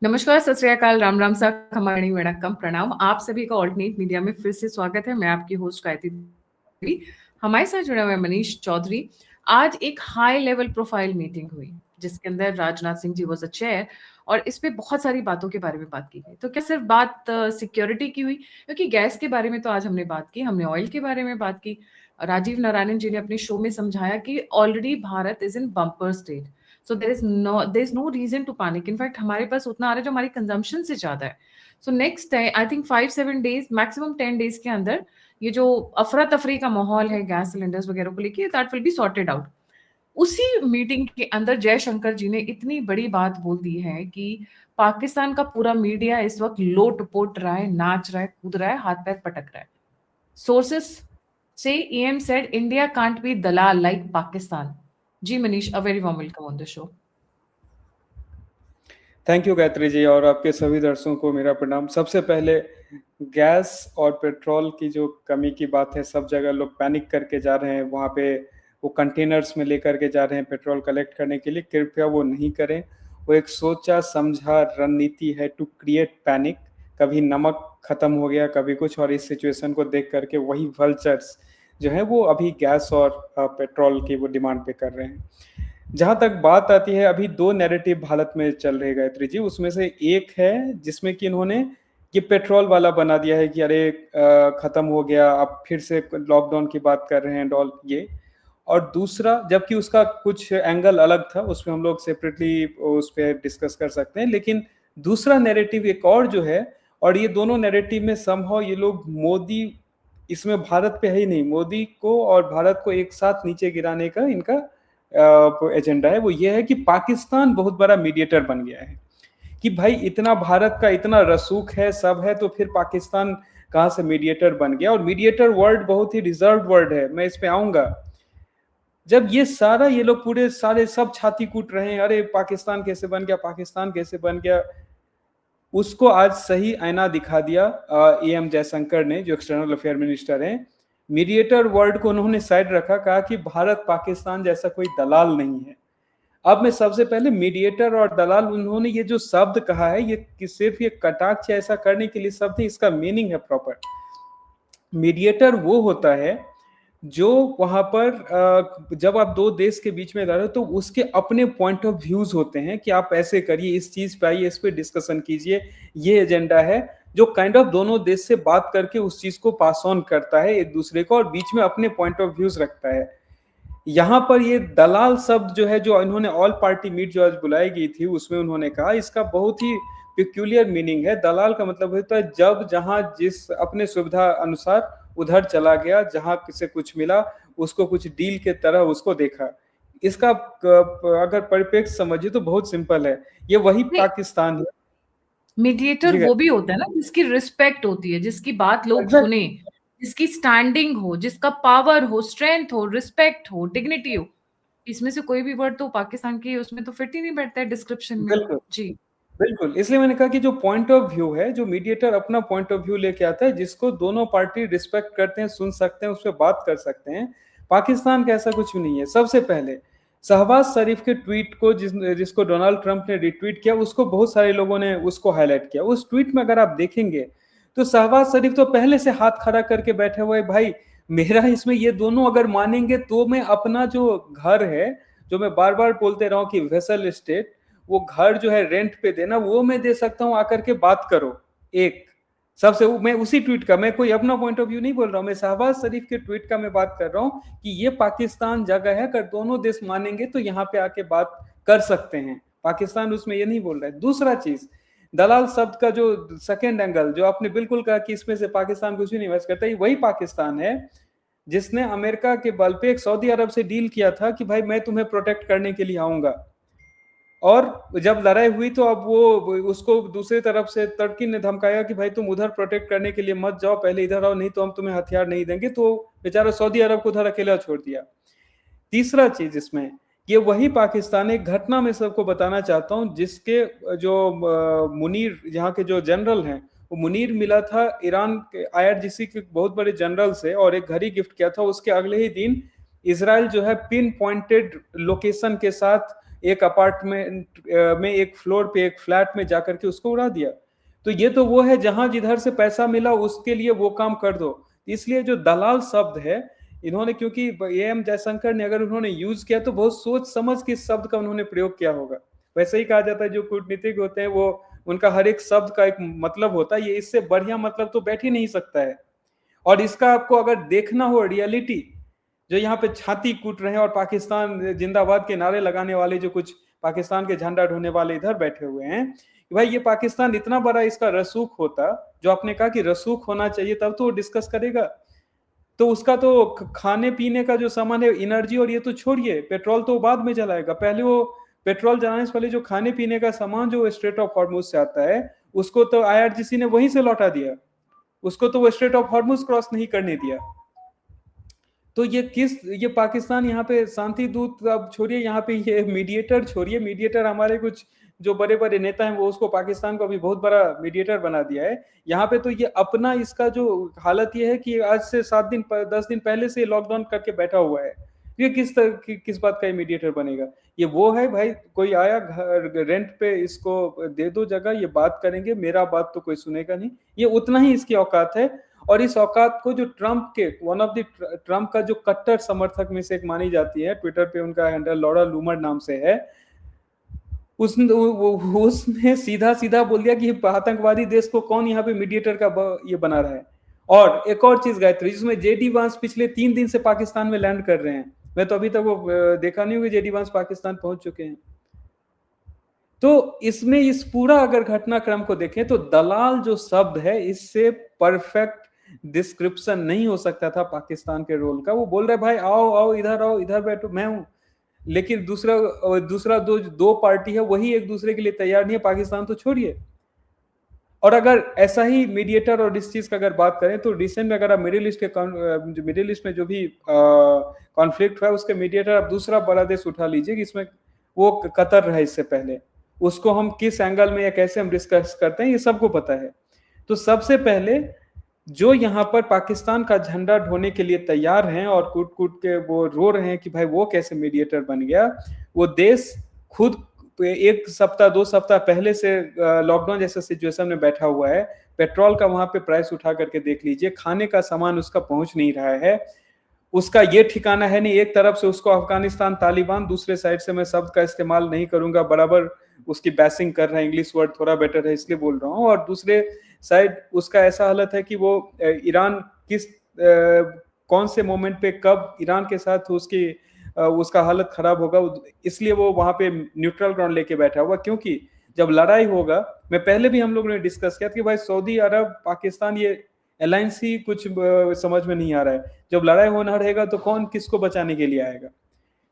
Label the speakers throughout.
Speaker 1: नमस्कार, सत श्री अकाल, राम राम सा, खमाणी वणक्कम, प्रणाम। आप सभी का ऑल्टरनेट मीडिया में फिर से स्वागत है। मैं आपकी होस्ट गायत्री देवी। हमारे साथ जुड़ा हुआ है मनीष चौधरी। आज एक हाई लेवल प्रोफाइल मीटिंग हुई जिसके अंदर Rajnath Singh ji was a chair और इस पे बहुत सारी बातों के बारे में बात की गई। तो क्या सिर्फ बात सिक्योरिटी की हुई? क्योंकि गैस के बारे में तो आज हमने बात की, हमने ऑयल के बारे में बात की। राजीव नारायण जी ने अपने शो में समझाया कि already Bharat is in bumper state, so there is no reason to panic. In fact हमारे पास उतना आ रहा है जो हमारी कंजम्पशन से ज्यादा है। So next I think 5-7 days, maximum 10 days के अंदर ये जो अफरा तफरी का माहौल है गैस सिलेंडर्स वगैरह को लेके, that will be sorted out. उसी मीटिंग के अंदर जयशंकर जी ने इतनी बड़ी बात बोल दी है कि पाकिस्तान का पूरा मीडिया इस वक्त लोट पोट रहा है, नाच रहा है, कूद रहा है, हाथ पैर पटक रहा है। सोर्सेस से EM said India can't be dalal like Pakistan. जी Manish, a very warm welcome on the show.
Speaker 2: Thank you Gayatri ji, और आपके सभी दर्शकों को मेरा प्रणाम। सबसे पहले गैस और पेट्रोल की जो कमी की बात है, सब जगह लोग पैनिक करके जा रहे हैं, वहाँ पे वो कंटेनर्स में लेकर के जा रहे हैं पेट्रोल कलेक्ट करने के लिए। कृपया वो नहीं करें। वो एक सोचा समझा रणनीति है टू क्रिएट पैनिक। कभी नमक खत्म हो गया, कभी कुछ, और इस सिचुएशन को देख करके वही वल्चर्स जो है वो अभी गैस और पेट्रोल की वो डिमांड पे कर रहे हैं। जहां तक बात आती है, अभी दो नैरेटिव भारत में चल रहे गायत्री जी। उसमें से एक है जिसमें कि इन्होंने ये पेट्रोल वाला बना दिया है कि अरे खत्म हो गया, अब फिर से लॉकडाउन की बात कर रहे हैं डॉल ये। और दूसरा, जबकि उसका कुछ एंगल अलग था, उसमें हम लोग सेपरेटली उस पर डिस्कस कर सकते हैं, लेकिन दूसरा नैरेटिव एक और जो है, और ये दोनों नैरेटिव में समहाउ ये लोग मोदी, इसमें भारत पे है ही नहीं, मोदी को और भारत को एक साथ नीचे गिराने का इनका एजेंडा है। वो ये है कि पाकिस्तान बहुत बड़ा मीडिएटर बन गया है, कि भाई इतना भारत का इतना रसूख है, सब है, तो फिर पाकिस्तान कहाँ से मीडिएटर बन गया। और मीडिएटर वर्ड बहुत ही रिजर्व वर्ड है, मैं इस पे आऊंगा। जब ये सारा ये लोग पूरे सारे सब छाती कूट रहे हैं, अरे पाकिस्तान कैसे बन गया, पाकिस्तान कैसे बन गया, उसको आज सही आईना दिखा दिया AM जयशंकर ने, जो एक्सटर्नल अफेयर मिनिस्टर हैं। मीडिएटर वर्ड को उन्होंने साइड रखा, कहा कि भारत पाकिस्तान जैसा कोई दलाल नहीं है। अब मैं सबसे पहले मीडिएटर और दलाल, उन्होंने ये जो शब्द कहा है, ये सिर्फ ये कटाक्ष ऐसा करने के लिए शब्द है, इसका मीनिंग है प्रॉपर। मीडिएटर वो होता है जो वहां पर जब आप दो देश के बीच में रह रहे हो तो उसके अपने पॉइंट ऑफ व्यूज होते हैं कि आप ऐसे करिए, इस चीज पे आइए, इस पे डिस्कशन कीजिए, ये एजेंडा है, जो काइंड ऑफ दोनों देश से बात करके उस चीज को पास ऑन करता है एक दूसरे को, और बीच में अपने पॉइंट ऑफ व्यूज रखता है। यहाँ पर ये दलाल शब्द जो है, जो इन्होंने ऑल पार्टी मीट जो आज बुलाई गई थी, उसमें उन्होंने कहा, इसका बहुत ही पिक्यूलियर मीनिंग है। दलाल का मतलब होता है जब जहां जिस अपने सुविधा अनुसार उधर चला गया, जहां से कुछ मिला उसको कुछ डील के तरह उसको देखा। इसका अगर परिप्रेक्ष्य समझिए तो बहुत सिंपल है, ये वही पाकिस्तान है।
Speaker 1: मीडिएटर वो भी होता है ना जिसकी रिस्पेक्ट होती है, जिसकी बात लोग सुने, जिसकी स्टैंडिंग हो, जिसका पावर हो, स्ट्रेंथ हो, रिस्पेक्ट हो, डिग्निटी हो। इसमें से कोई भी वर्ड तो पाकिस्तान की उसमें तो फिट ही नहीं बैठता है डिस्क्रिप्शन में।
Speaker 2: बिल्कुल
Speaker 1: जी
Speaker 2: बिल्कुल, इसलिए मैंने कहा कि जो पॉइंट ऑफ व्यू है, जो मीडिएटर अपना पॉइंट ऑफ व्यू लेके आता है, जिसको दोनों पार्टी रिस्पेक्ट करते हैं, सुन सकते हैं, उस पर बात कर सकते हैं। पाकिस्तान का ऐसा कुछ भी नहीं है। सबसे पहले शहबाज शरीफ के ट्वीट को जिसको डोनाल्ड ट्रंप ने रिट्वीट किया, उसको बहुत सारे लोगों ने उसको हाईलाइट किया। उस ट्वीट में अगर आप देखेंगे तो शहबाज शरीफ तो पहले से हाथ खड़ा करके बैठे हुए, भाई मेरा इसमें ये दोनों अगर मानेंगे तो मैं अपना जो घर है, जो मैं बार बार बोलते रहा हूं कि वेसल स्टेट, वो घर जो है रेंट पे देना, वो मैं दे सकता हूं, आकर के बात करो। एक सबसे मैं उसी ट्वीट का, मैं कोई अपना पॉइंट ऑफ व्यू नहीं बोल रहा हूं, मैं शहबाज शरीफ के ट्वीट का मैं बात कर रहा हूं कि ये पाकिस्तान जगह है, अगर दोनों देश मानेंगे तो यहाँ पे आके बात कर सकते हैं। पाकिस्तान उसमें ये नहीं बोल रहा है। दूसरा चीज, दलाल शब्द का जो सेकेंड एंगल, जो आपने बिल्कुल कहा कि इसमें से पाकिस्तान कुछ भी नहीं इन्वेस्ट करता, वही पाकिस्तान है जिसने अमेरिका के बल पे एक सऊदी अरब से डील किया था कि भाई मैं तुम्हें प्रोटेक्ट करने के लिए आऊंगा। और जब लड़ाई हुई तो अब वो उसको दूसरी तरफ से तुर्की ने धमकाया कि भाई तुम उधर प्रोटेक्ट करने के लिए मत जाओ, पहले इधर आओ, नहीं तो हम तुम्हें हथियार नहीं देंगे। तो बेचारा सऊदी अरब को उधर अकेला छोड़ दिया। तीसरा चीज इसमें, ये वही पाकिस्तान, एक घटना में सबको बताना चाहता हूं, जिसके जो मुनीर, यहाँ के जो जनरल हैं, वो मुनीर मिला था ईरान के IRGC के बहुत बड़े जनरल से, और एक घड़ी गिफ्ट किया था। उसके अगले ही दिन इसराइल जो है पिन पॉइंटेड लोकेशन के साथ एक अपार्टमेंट में एक फ्लोर पे एक फ्लैट में जाकर के उसको उड़ा दिया। तो ये तो वो है जहां जिधर से पैसा मिला उसके लिए वो काम कर दो। इसलिए जो दलाल शब्द है इन्होंने, क्योंकि एम जयशंकर ने अगर उन्होंने यूज किया तो बहुत सोच समझ के इस शब्द का उन्होंने प्रयोग किया होगा। वैसे ही कहा जाता है जो कूटनीतिक होते हैं वो उनका हर एक शब्द का एक मतलब होता है, ये इससे बढ़िया मतलब तो बैठ ही नहीं सकता है। और इसका आपको अगर देखना हो रियलिटी, जो यहाँ पे छाती कूट रहे हैं और पाकिस्तान जिंदाबाद के नारे लगाने वाले जो कुछ पाकिस्तान के झंडा ढोने वाले इधर बैठे हुए हैं, भाई ये पाकिस्तान इतना बड़ा इसका रसूख होता, जो आपने कहा कि रसूख होना चाहिए तब तो वो डिस्कस करेगा। तो उसका तो खाने पीने का जो सामान है, एनर्जी और ये तो छोड़िए, पेट्रोल तो बाद में जलाएगा। पहले वो पेट्रोल जलाने से पहले जो खाने पीने का सामान जो स्ट्रेट ऑफ हॉर्मुज से आता है उसको तो आईआरजीसी ने वहीं से लौटा दिया, उसको तो वो स्ट्रेट ऑफ हॉर्मुज क्रॉस नहीं करने दिया। तो ये पाकिस्तान यहाँ पे शांति दूत अब छोड़िए, यहाँ पे ये मीडिएटर छोड़िए, मीडिएटर हमारे कुछ जो बड़े बड़े नेता हैं वो उसको पाकिस्तान को अभी बहुत बड़ा मीडिएटर बना दिया है। यहाँ पे तो ये अपना इसका जो हालत ये है कि आज से 10 दिन पहले से लॉकडाउन करके बैठा हुआ है। ये किस बात का मीडिएटर बनेगा? ये वो है भाई, कोई आया घर रेंट पे, इसको दे दो जगह, ये बात करेंगे, मेरा बात तो कोई सुनेगा नहीं, ये उतना ही इसकी औकात है। और इस औकात को जो ट्रम्प का जो कट्टर समर्थक में से एक मानी जाती है, ट्विटर पे उनका हैंडल लॉरा लूमर नाम से है, उसने सीधा सीधा बोल दिया कि आतंकवादी देश को कौन यहाँ पे मीडिएटर का ये बना रहा है। और एक और चीज गायत्री, जिसमें जेडी वांस पिछले 3 दिन से पाकिस्तान में लैंड कर रहे हैं, मैं तो अभी तक वो देखा नहीं हुआ जेडी वांस पाकिस्तान पहुंच चुके हैं। तो इसमें इस पूरा अगर घटनाक्रम को देखें तो दलाल जो शब्द है इससे परफेक्ट डिस्क्रिप्शन नहीं हो सकता था पाकिस्तान के रोल का। वो बोल रहे भाई आओ आओ इधर आओ, इधर बैठो, मैं हूं। लेकिन दूसरा दो पार्टी है वही एक दूसरे के लिए तैयार नहीं है, पाकिस्तान तो छोड़िए। और अगर ऐसा ही मीडिएटर और इस चीज का अगर बात करें तो रिसेंट में अगर आप मिडिल ईस्ट में जो भी कॉन्फ्लिक्ट हुआ उसके मीडिएटर आप दूसरा बड़ा देश उठा लीजिए, इसमें वो कतर रहा इससे पहले, उसको हम किस एंगल में या कैसे हम डिस्कस करते हैं ये सबको पता है। तो सबसे पहले जो यहाँ पर पाकिस्तान का झंडा ढोने के लिए तैयार हैं और कूट कूट के वो रो रहे हैं कि भाई वो कैसे मीडिएटर बन गया, वो देश खुद 1 सप्ताह 2 सप्ताह पहले से लॉकडाउन जैसा सिचुएशन में बैठा हुआ है। पेट्रोल का वहां पे प्राइस उठा करके देख लीजिए, खाने का सामान उसका पहुंच नहीं रहा है, उसका ये ठिकाना है नहीं। एक तरफ से उसको अफगानिस्तान तालिबान, दूसरे साइड से मैं शब्द का इस्तेमाल नहीं करूंगा, बराबर उसकी बैसिंग कर रहे हैं, इंग्लिश वर्ड थोड़ा बेटर है इसलिए बोल रहा हूँ। और दूसरे साइड उसका ऐसा हालत है कि वो ईरान कौन से मोमेंट पे कब ईरान के साथ उसका हालत खराब होगा, इसलिए वो वहां पे न्यूट्रल ग्राउंड लेके बैठा हुआ। क्योंकि जब लड़ाई होगा, मैं पहले भी हम लोगों ने डिस्कस किया कि भाई सऊदी अरब पाकिस्तान ये अलायंस ही कुछ समझ में नहीं आ रहा है। जब लड़ाई होना रहेगा तो कौन किसको बचाने के लिए आएगा?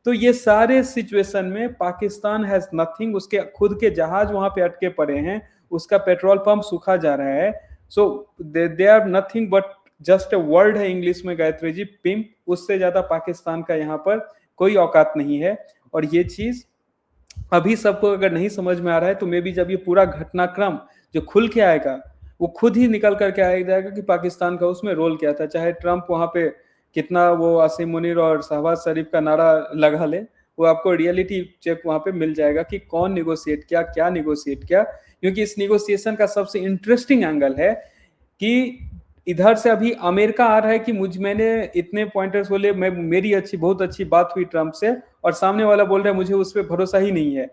Speaker 2: तो ये सारे सिचुएशन में पाकिस्तान हैज नथिंग, उसके खुद के जहाज वहां पे अटके पड़े हैं, उसका पेट्रोल पंप सूखा जा रहा है। So they are nothing but just a word है इंग्लिश में गायत्री जी, पिंप। उससे ज्यादा पाकिस्तान का यहाँ पर कोई औकात नहीं है। और ये चीज अभी सबको अगर नहीं समझ में आ रहा है तो मे बी जब ये पूरा घटनाक्रम जो खुल के आएगा वो खुद ही निकल करके आ जाएगा कि पाकिस्तान का उसमें रोल क्या था। चाहे ट्रंप वहां पे कितना वो आसिम मुनीर और शहबाज शरीफ का नारा लगा ले, वो आपको रियलिटी चेक वहां पे मिल जाएगा कि कौन निगोशिएट किया, क्या निगोशिएट किया। क्योंकि इस निगोशिएशन का सबसे इंटरेस्टिंग एंगल है कि इधर से अभी अमेरिका आ रहा है कि मैंने इतने पॉइंटर्स बोले, मेरी बहुत अच्छी बात हुई ट्रंप से, और सामने वाला बोल रहा है मुझे उस पर भरोसा ही नहीं है।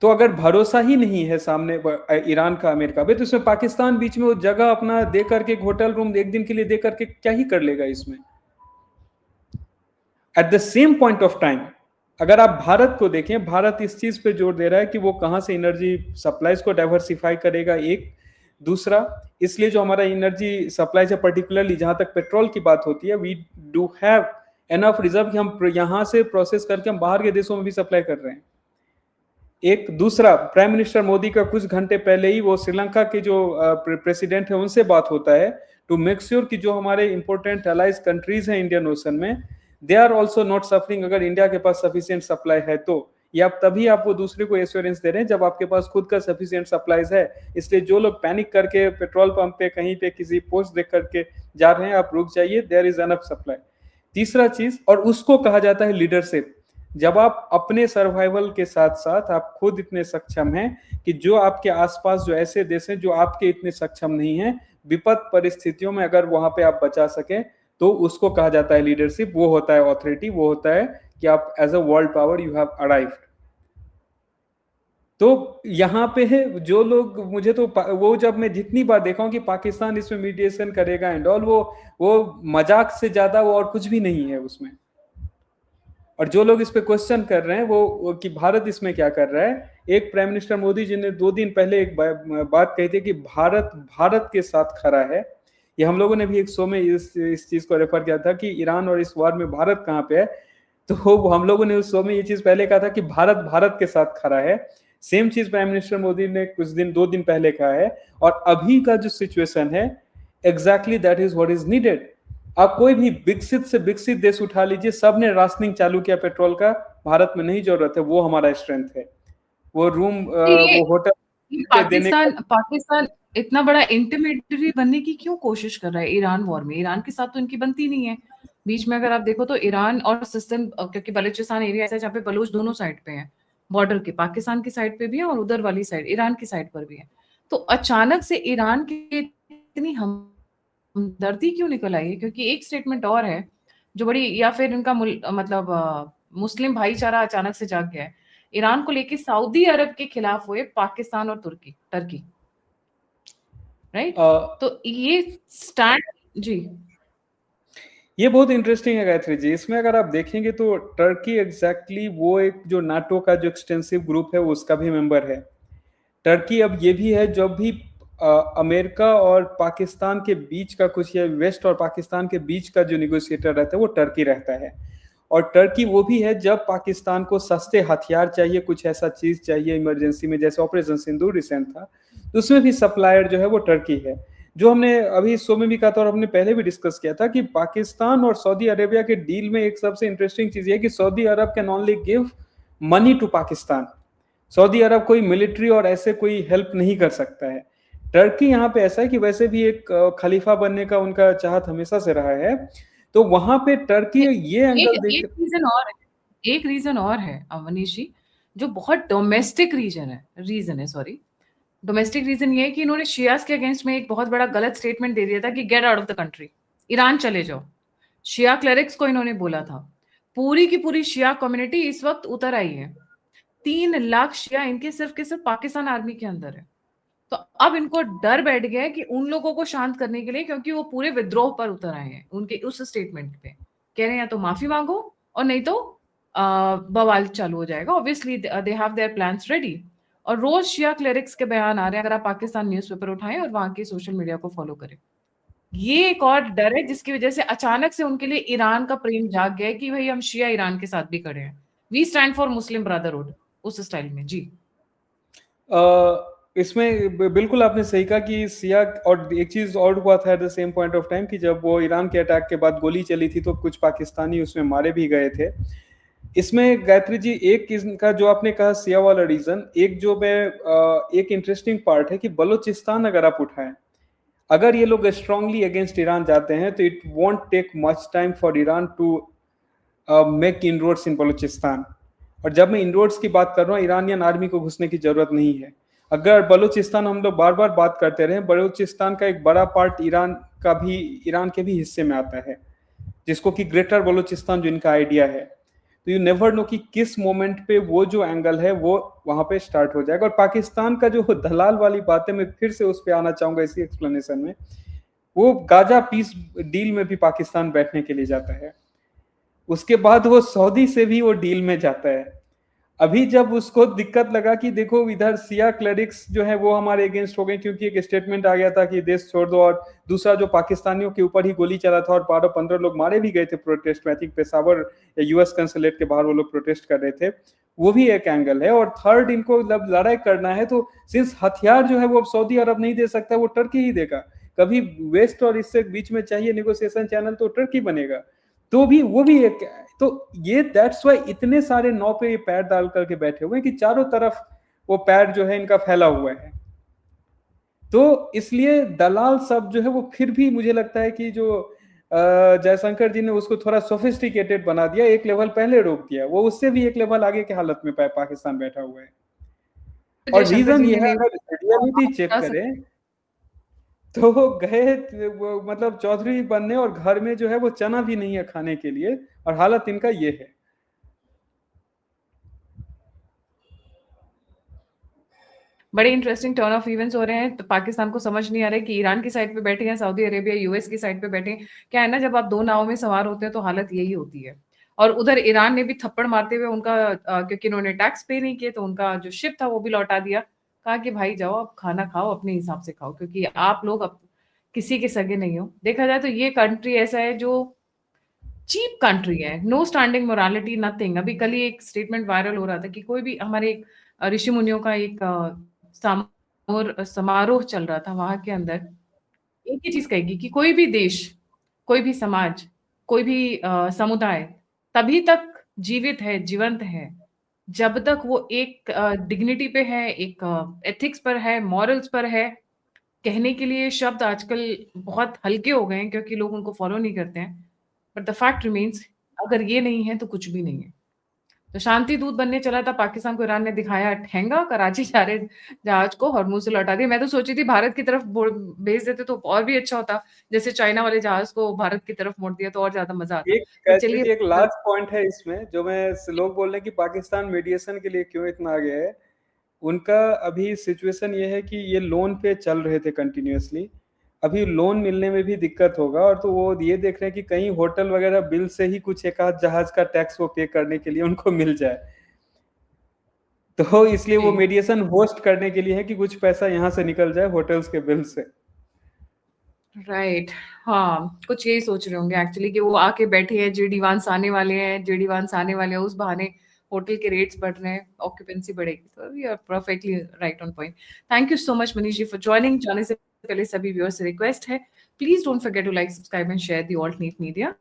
Speaker 2: तो अगर भरोसा ही नहीं है सामने ईरान का अमेरिका पे, तो इसमें पाकिस्तान बीच में वो जगह अपना दे करके होटल रूम एक दिन के लिए दे करके क्या ही कर लेगा इसमें। At the same point of time अगर आप भारत को देखें, भारत इस चीज पे जोर दे रहा है कि वो कहां से एनर्जी सप्लाईज को डाइवर्सिफाई करेगा। एक दूसरा, इसलिए जो हमारा एनर्जी सप्लाई है पर्टिकुलरली जहां तक पेट्रोल की बात होती है, we do have enough reserve कि हम यहां से प्रोसेस करके हम बाहर के देशों में भी सप्लाई कर रहे हैं। एक दूसरा, प्राइम मिनिस्टर मोदी का कुछ घंटे पहले ही वो श्रीलंका के जो प्रेसिडेंट है उनसे बात होता है टू मेक श्योर कि जो हमारे इंपोर्टेंट अलाइज कंट्रीज हैं इंडियन ओशन में, they are also not suffering. अगर इंडिया के पास सफिशिएंट सप्लाई है तो ये आप तभी आप वो दूसरे को एश्योरेंस दे रहे हैं जब आपके पास खुद का सफिशिएंट सप्लाईज है। इसलिए जो लोग पैनिक करके पेट्रोल पंप पे कहीं पे किसी पोस्ट देख करके जा रहे हैं, आप रुक जाइए, देयर इज एनफ सप्लाई। तीसरा चीज, और उसको कहा जाता है लीडरशिप। जब आप अपने सर्वाइवल के साथ साथ आप खुद इतने सक्षम हैं कि जो आपके आसपास जो ऐसे देश हैं जो आपके इतने सक्षम नहीं हैं, विपद परिस्थितियों में अगर वहां पे आप बचा सकें, तो उसको कहा जाता है लीडरशिप, वो होता है ऑथोरिटी, वो होता है कि आप as a world power you have arrived. तो यहाँ पे है जो लोग, मुझे तो वो जब मैं जितनी बार देखा हूँ कि पाकिस्तान इसमें मीडिएशन करेगा एंड ऑल, वो मजाक से ज्यादा वो और कुछ भी नहीं है उसमें। और जो लोग इस पे क्वेश्चन कर रहे हैं वो कि भारत इसमें क्या कर रहा है, एक प्राइम मिनिस्टर मोदी जी ने 2 दिन पहले एक बात कही थी कि भारत भारत के साथ खड़ा है। ये हम लोगों ने भी एक शो में इस चीज को रेफर किया था कि ईरान और इस वार में भारत कहाँ पे है, तो हम लोगों ने उस शो में ये चीज पहले कहा था कि भारत भारत के साथ खड़ा है। सेम चीज प्राइम मिनिस्टर मोदी ने 2 दिन पहले कहा है। और अभी का जो सिचुएशन है, exactly that is what is needed. आप कोई भी विकसित से विकसित देश उठा लीजिए, सबने राशनिंग चालू किया पेट्रोल का, भारत में नहीं जरूरत है, वो हमारा स्ट्रेंथ है। वो रूम
Speaker 1: ये
Speaker 2: वो होटल पे देने का।
Speaker 1: पाकिस्तान पाकिस्तान इतना बड़ा इंटरमीडिएटरी बनने की क्यों कोशिश कर रहा है ईरान वॉर में? ईरान के साथ तो इनकी बनती नहीं है। बीच में अगर आप देखो तो ईरान और सिस्टम, क्योंकि बलूचिस्तान एरिया ऐसा है जहाँ पे बलूच दोनों साइड पे हैं, बॉर्डर के, पाकिस्तान की साइड पे भी है और उधर वाली साइड ईरान की साइड पर भी है। तो अचानक से ईरान की इतनी हमदर्दी क्यों निकल आई है? क्योंकि एक स्टेटमेंट और है जो बड़ी, या फिर इनका मतलब मुस्लिम भाईचारा अचानक से जाग गया है। ईरान को लेके सऊदी अरब के खिलाफ हुए पाकिस्तान और टर्की, राइट? तो ये स्टैंड, जी
Speaker 2: ये बहुत इंटरेस्टिंग है गायत्री जी। इसमें अगर आप देखेंगे तो टर्की एग्जैक्टली वो एक जो नाटो का जो एक्सटेंसिव ग्रुप है उसका भी मेंबर है। टर्की अब ये भी है, जब भी अमेरिका और पाकिस्तान के बीच का कुछ, या वेस्ट और पाकिस्तान के बीच का जो निगोशिएटर रहता है वो टर्की रहता है। और टर्की वो भी है जब पाकिस्तान को सस्ते हथियार चाहिए, कुछ ऐसा चीज चाहिए इमरजेंसी में, जैसे ऑपरेशन सिंदूर रिसेंट था, तो उसमें भी सप्लायर जो है वो टर्की है। जो हमने अभी शो में भी कहा था और हमने पहले भी डिस्कस किया था कि पाकिस्तान और सऊदी अरेबिया के डील में एक सबसे इंटरेस्टिंग चीज है कि Saudi Arab can only give money to Pakistan. Saudi Arab कोई मिलिट्री और ऐसे कोई हेल्प नहीं कर सकता है। टर्की यहाँ पे ऐसा है कि वैसे भी एक खलीफा बनने का उनका चाहत हमेशा से रहा है, तो वहां पे टर्की ये एंगल देख।
Speaker 1: एक रीजन और है अवनीश जी, जो बहुत डोमेस्टिक रीजन है, सॉरी, डोमेस्टिक रीजन ये है कि इन्होंने शियास के अगेंस्ट में एक बहुत बड़ा गलत स्टेटमेंट दे दिया था कि get out of the country, Iran चले जाओ। शिया क्लेरिक्स को इन्होंने बोला था। पूरी की पूरी शिया कम्युनिटी इस वक्त उतर आई है। 3 लाख शिया इनके सिर्फ के सिर्फ पाकिस्तान आर्मी के अंदर है। तो अब इनको डर बैठ गया है कि उन लोगों को शांत करने के लिए, क्योंकि वो पूरे विद्रोह पर उतर आए हैं उनके उस स्टेटमेंट पे, कह रहे हैं या तो माफी मांगो और नहीं तो बवाल चालू हो जाएगा। Obviously they have their plans ready. और रोज शिया क्लेरिक्स के बयान आ रहे हैं, अगर आप पाकिस्तान न्यूज़पेपर उठाएं और वहां के सोशल मीडिया को फॉलो करें। ये एक और डर है जिसकी वजह से अचानक से उनके लिए ईरान का प्रेम जाग गया है कि भाई हम शिया ईरान के साथ भी खड़े हैं, we stand for Muslim Brotherhood, उस स्टाइल में। जी
Speaker 2: इसमें बिल्कुल आपने सही कहा कि सिया, और एक चीज और हुआ था at the same point of time कि जब वो ईरान के अटैक के बाद गोली चली थी तो कुछ पाकिस्तानी उसमें मारे भी गए थे। इसमें गायत्री जी एक इनका जो आपने कहा सिया वाला रीजन, एक जो मैं एक इंटरेस्टिंग पार्ट है कि बलूचिस्तान अगर आप उठाएं, अगर ये लोग स्ट्रांगली अगेंस्ट ईरान जाते हैं तो it won't take much time for Iran to make inroads in Balochistan. और जब मैं इनरोड्स की बात कर रहा हूँ, ईरानियन आर्मी को घुसने की जरूरत नहीं है। अगर बलूचिस्तान, हम लोग बार बार बात करते रहे, बलूचिस्तान का एक बड़ा पार्ट ईरान के भी हिस्से में आता है, जिसको कि ग्रेटर बलूचिस्तान जो इनका आइडिया है। तो यू नेवर नो कि किस मोमेंट पे वो जो एंगल है वो वहां पे स्टार्ट हो जाएगा। और पाकिस्तान का जो दलाल वाली बात है, मैं फिर से उस पर आना चाहूंगा इसी एक्सप्लेनेशन में। वो गाजा पीस डील में भी पाकिस्तान बैठने के लिए जाता है, उसके बाद वो सऊदी से भी वो डील में जाता है। अभी जब उसको दिक्कत लगा कि देखो इधर सिया क्लेरिक्स जो है वो हमारे अगेंस्ट हो गए, क्योंकि एक स्टेटमेंट आ गया था कि देश छोड़ दो, और दूसरा जो पाकिस्तानियों के ऊपर ही गोली चला था और 12-15 लोग मारे भी गए थे प्रोटेस्ट में, आई थिंक पेशावर या यूएस कंसुलेट के बाहर वो लोग प्रोटेस्ट कर रहे थे, वो भी एक एंगल है। और थर्ड, इनको जब लड़ाई करना है तो सिंस हथियार जो है वो अब सऊदी अरब नहीं दे सकता, वो टर्की ही देगा। कभी वेस्ट और इससे बीच में चाहिए निगोशिएशन चैनल तो टर्की बनेगा, तो भी वो भी एक। तो ये दैट्स वाई इतने सारे नाव पे ये पैर डाल करके बैठे हुए हैं कि चारों तरफ वो पैर जो है इनका फैला हुआ है। तो इसलिए दलाल सब जो है वो फिर भी मुझे लगता है कि जो जयशंकर जी ने उसको थोड़ा सोफिस्टिकेटेड बना दिया, एक लेवल पहले रोक दिया, वो उससे भी एक लेवल आगे की हालत में पाकिस्तान बैठा हुआ है। और
Speaker 1: जयशंकर
Speaker 2: रीजन
Speaker 1: जी
Speaker 2: ये
Speaker 1: ने
Speaker 2: है,
Speaker 1: नहीं
Speaker 2: अगर रियलिटी चेक
Speaker 1: बता सकते।
Speaker 2: करें तो वो गए मतलब चौधरी बनने, और घर में जो है वो चना भी नहीं है खाने के लिए, और हालत इनका ये है।
Speaker 1: बड़े इंटरेस्टिंग टर्न ऑफ इवेंट्स हो रहे हैं, तो पाकिस्तान को समझ नहीं आ रहा है कि ईरान की साइड पे बैठे हैं, सऊदी अरेबिया यूएस की साइड पे बैठे हैं। क्या है ना, जब आप दो नाव में सवार होते हैं तो हालत यही होती है। और उधर ईरान ने भी थप्पड़ मारते हुए उनका क्योंकि उन्होंने टैक्स पे नहीं किए तो उनका जो शिप था वो भी लौटा दिया। कहा कि भाई जाओ, आप खाना खाओ, अपने हिसाब से खाओ, क्योंकि आप लोग अब किसी के सगे नहीं हो। देखा जाए तो ये कंट्री ऐसा है जो चीप कंट्री है, नो स्टैंडिंग मोरालिटी, नथिंग। अभी कल ही एक स्टेटमेंट वायरल हो रहा था कि कोई भी हमारे एक ऋषि मुनियों का एक समारोह चल रहा था, वहां के अंदर एक ही चीज कहेगी कि कोई भी देश, कोई भी समाज, कोई भी समुदाय तभी तक जीवित है, जीवंत है, जब तक वो एक डिग्निटी पे है, एक एथिक्स पर है, मॉरल्स पर है। कहने के लिए शब्द आजकल बहुत हल्के हो गए हैं क्योंकि लोग उनको फॉलो नहीं करते हैं। बट द फैक्ट रिमेन्स, अगर ये नहीं है तो कुछ भी नहीं है। तो शांति दूत बनने चला था पाकिस्तान को, ईरान ने दिखाया ठेंगा, कराची जा रहे जहाज को हॉर्मूज से लौटा दिया। मैं तो सोची थी भारत की तरफ भेज देते तो और भी अच्छा होता, जैसे चाइना वाले जहाज को भारत की तरफ मोड़ दिया तो और ज्यादा मजा आता।
Speaker 2: एक
Speaker 1: बट
Speaker 2: कह
Speaker 1: चलिए,
Speaker 2: लीजिए, एक लास्ट पॉइंट है इसमें, जो मैं लोग बोल रहे हैं कि पाकिस्तान मीडिएशन के लिए क्यों इतना आगे है। उनका अभी सिचुएशन ये है कि ये लोन पे चल रहे थे कंटिन्यूअसली, अभी लोन मिलने में भी दिक्कत होगा, और तो वो ये देख रहे हैं कि कहीं होटल वगैरह बिल से ही कुछ एक आध जहाज का टैक्स वो पे करने के लिए उनको मिल जाए। तो इसलिए वो मीडिएशन होस्ट करने के लिए है कि कुछ पैसा यहाँ से निकल जाए होटल्स के बिल से।
Speaker 1: राइट। हाँ, कुछ यही सोच रहे होंगे एक्चुअली कि वो आके बैठे हैं, जेडी वांस आने वाले हैं, जेडी वांस आने वाले हैं, उस बहाने होटल के रेट्स बढ़ रहे हैं, ऑक्यूपेंसी बढ़ेगी। तो you are perfectly right on point. Thank you so much Manish ji for joining. जाने से पहले सभी व्यूअर्स से रिक्वेस्ट है, please don't forget to like, subscribe and share the alt neat media.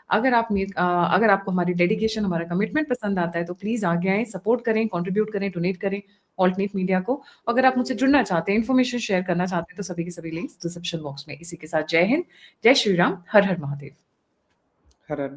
Speaker 1: अगर आपको हमारी डेडिकेशन, हमारा कमिटमेंट पसंद आता है तो प्लीज आगे आएं, सपोर्ट करें, कंट्रीब्यूट करें, डोनेट करें ऑल्टरनेट मीडिया को। अगर आप मुझसे जुड़ना चाहते हैं, इन्फॉर्मेशन शेयर करना चाहते हैं, तो सभी के सभी लिंक्स डिस्क्रिप्शन बॉक्स में। इसी के साथ जय हिंद, जय श्री राम, हर हर महादेव।
Speaker 2: हर हर